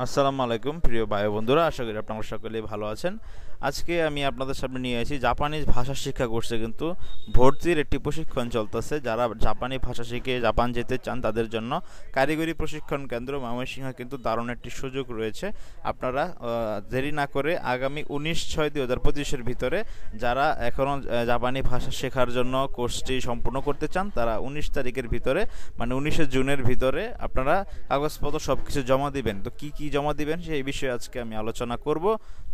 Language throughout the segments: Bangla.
আসসালামু আলাইকুম প্রিয় ভাই বন্ধুরা, আশা করি আপনারা সকলেই ভালো আছেন। আজকে আমি আপনাদের সামনে নিয়ে এসেছি জাপানিজ ভাষা শিক্ষা কোর্সে কিন্তু ভর্তির একটি প্রশিক্ষণ চলতেছে। যারা জাপানি ভাষা শিখে জাপান যেতে চান তাদের জন্য কারিগরি প্রশিক্ষণ কেন্দ্র ময়মনসিংহে কিন্তু দারুণ একটি সুযোগ রয়েছে। আপনারা দেরি না করে আগামী 19/6/2025 ভিতরে যারা এখনও জাপানি ভাষা শেখার জন্য কোর্সটি সম্পূর্ণ করতে চান তারা 19 তারিখের ভিতরে মানে 19শে জুনের ভিতরে আপনারা কাগজপত্র সব কিছু জমা দিবেন। তো কি কি জমা দিবেন সেই বিষয়ে আজকে আমি আলোচনা করব।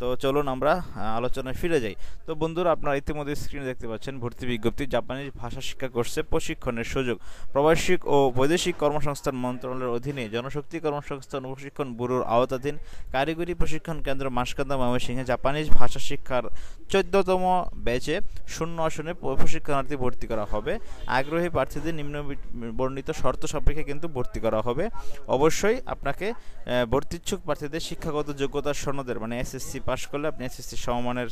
তো চলুন আমরা আলোচনায় ফিরে যাই। তো বন্ধুরা, আপনারা ইতিমধ্যে স্ক্রিনে দেখতে পাচ্ছেন ভর্তি বিজ্ঞপ্তি। জাপানি ভাষা শিক্ষা কোর্সে প্রশিক্ষণের সুযোগ। প্রবাসী ও বৈদেশিক কর্মসংস্থান মন্ত্রণালয়ের অধীনে জনশক্তি কর্মসংস্থান ও প্রশিক্ষণ ব্যুরোর আওতাধীন কারিগরি প্রশিক্ষণ কেন্দ্র মাসকান্দা ময়মনসিংহে জাপানিজ ভাষা শিক্ষার 14তম ব্যাচে 0 আসনে প্রশিক্ষণার্থী ভর্তি করা হবে। আগ্রহী প্রার্থীদের নিম্ন বর্ণিত শর্ত সাপেক্ষে কিন্তু ভর্তি করা হবে। অবশ্যই আপনাকে ভর্তিচ্ছুক প্রার্থীদের শিক্ষাগত যোগ্যতার সনদের মানে এসএসসি পাস করলে আপনি এসএসসি সমমানের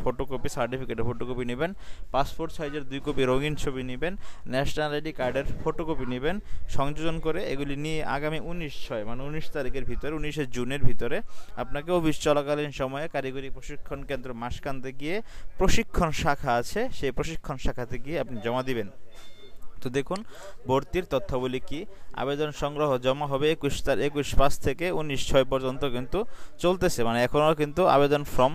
ফটোকপি, সার্টিফিকেটের ফটোকপি নেবেন, পাসপোর্ট সাইজের 2 কপি রঙিন ছবি নেবেন, ন্যাশনাল আইডি কার্ডের ফটোকপি নেবেন, সংযোজন করে এগুলি নিয়ে আগামী 19/6 মানে 19 তারিখের ভিতরে 19শে জুনের ভিতরে আপনাকে অফিস চলাকালীন সময়ে কারিগরি প্রশিক্ষণ কেন্দ্র মাসকান্দে গিয়ে প্রশিক্ষণ শাখা আছে, সেই প্রশিক্ষণ শাখাতে গিয়ে আপনি জমা দিবেন। তো দেখুন ভর্তির তথ্যাবলী কি। আবেদন সংগ্রহ জমা হবে 21/5 থেকে 19/6 পর্যন্ত কিন্তু চলতেছে, মানে এখনও কিন্তু আবেদন ফর্ম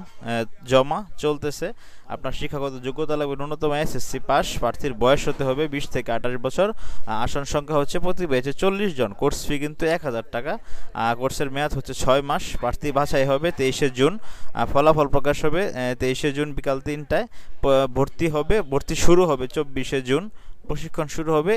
জমা চলতেছে। আপনার শিক্ষাগত যোগ্যতা লাগবে ন্যূনতম এসএসসি পাস, প্রার্থীর বয়স হতে হবে 20 থেকে 28 বছর, আসন সংখ্যা হচ্ছে প্রতি ব্যাচে 40 জন, কোর্স ফি কিন্তু 1000 টাকা, কোর্সের মেয়াদ হচ্ছে 6 মাস। প্রার্থী বাছাই হবে 23শে জুন, ফলাফল প্রকাশ হবে 23শে জুন বিকাল 3টায়। ভর্তি শুরু হবে 24শে জুন, প্রশিক্ষণ শুরু হবে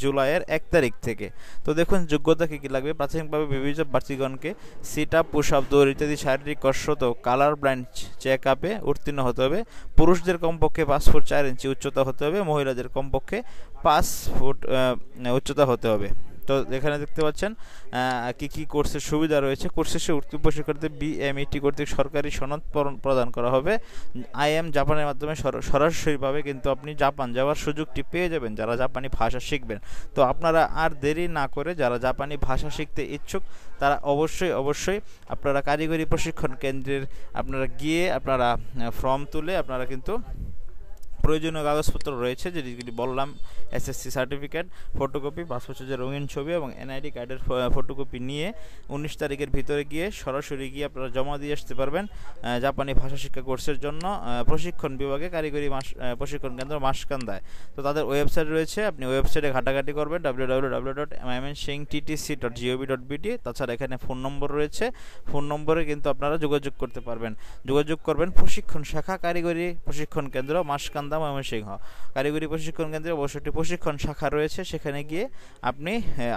জুলাইয়ের 1 তারিখ থেকে। তো দেখুন যোগ্যতা কী কী লাগবে। প্রাথমিকভাবে বিবেচিত প্রার্থীগণকে সিট আপ, পুশ আপ, দৌড় ইত্যাদি শারীরিক কসরত ও কালার ব্লাইন্ড চেক আপে উত্তীর্ণ হতে হবে। পুরুষদের কমপক্ষে 5 ফুট 4 ইঞ্চি উচ্চতা হতে হবে, মহিলাদের কমপক্ষে 5 ফুট উচ্চতা হতে হবে। তো এখানে দেখতে পাচ্ছেন কি কি কোর্সের সুবিধা রয়েছে। কোর্স শেষে উত্তীর্ণ প্রশিক্ষণার্থীদের বিএমইটি কর্তৃক সরকারি সনদ প্রদান করা হবে। আইএম জাপানের মাধ্যমে সরাসরিভাবে কিন্তু আপনি জাপান যাওয়ার সুযোগটি পেয়ে যাবেন যারা জাপানি ভাষা শিখবেন। তো আপনারা আর দেরি না করে যারা জাপানি ভাষা শিখতে ইচ্ছুক তারা অবশ্যই আপনারা কারিগরি প্রশিক্ষণ কেন্দ্রের আপনারা গিয়ে আপনারা ফর্ম তুলে আপনারা কিন্তু প্রয়োজনীয় কাগজপত্র রয়েছে যেগুলি বললাম, এসএসসি সার্টিফিকেট, ফটোকপি, পাসপোর্ট সাইজের রঙিন ছবি এবং এনআইডি কার্ডের ফটোকপি নিয়ে 19 তারিখের ভিতরে গিয়ে সরাসরি গিয়ে আপনারা জমা দিয়ে আসতে পারবেন জাপানি ভাষা শিক্ষা কোর্সের জন্য প্রশিক্ষণ বিভাগে কারিগরি প্রশিক্ষণ কেন্দ্র মাসকান্দায়। তো তাদের ওয়েবসাইট রয়েছে, আপনি ওয়েবসাইটে ঘাটাঘাটি করবেন www.mymensing.ttc.gov.bt। তাছাড়া এখানে ফোন নম্বর রয়েছে, ফোন নম্বরে কিন্তু আপনারা যোগাযোগ করবেন প্রশিক্ষণ শাখা কারিগরি প্রশিক্ষণ কেন্দ্র মাসকান্দা ময়মনসিংহ। কারিগরি প্রশিক্ষণ কেন্দ্রে অবশ্যই প্রশিক্ষণ শাখা রয়েছে, সেখানে গিয়ে আপনি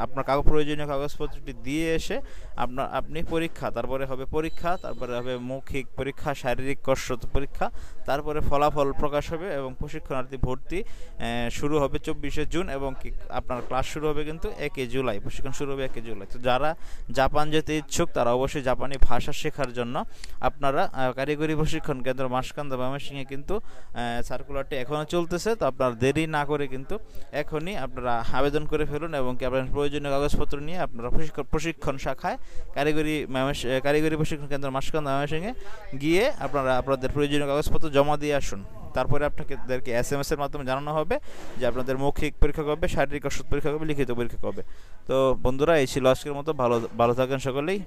আপনার প্রয়োজনীয় কাগজপত্রটি দিয়ে এসে আপনি তারপরে হবে মৌখিক পরীক্ষা, শারীরিক কসরত পরীক্ষা, তারপরে ফলাফল প্রকাশ হবে এবং প্রশিক্ষণার্থী ভর্তি শুরু হবে 24শে জুন এবং আপনার ক্লাস শুরু হবে কিন্তু 1 জুলাই, প্রশিক্ষণ শুরু হবে 1 জুলাই। তো যারা জাপান যেতে ইচ্ছুক তারা অবশ্যই জাপানি ভাষা শেখার জন্য আপনারা কারিগরি প্রশিক্ষণ কেন্দ্র মাসকান্দা ময়মনসিংহে কিন্তু সার্কুলারটি এখনও চলতেছে। তো আপনারা দেরি না করে কিন্তু এখনই আপনারা আবেদন করে ফেলুন এবং আপনার প্রয়োজনীয় কাগজপত্র নিয়ে আপনারা প্রশিক্ষণ শাখায় কারিগরি প্রশিক্ষণ কেন্দ্র মাসকান্দা ময়মনসিংহে গিয়ে আপনারা আপনাদের প্রয়োজনীয় কাগজপত্র জমা দিয়ে আসুন। তারপরে আপনাদেরকে SMS এর মাধ্যমে জানানো হবে যে আপনাদের মৌখিক পরীক্ষা কবে, শারীরিক কসরত পরীক্ষা কবে, লিখিত পরীক্ষা কবে। তো বন্ধুরা, এই ছিল আজকের মতো। ভালো থাকেন সকলেই।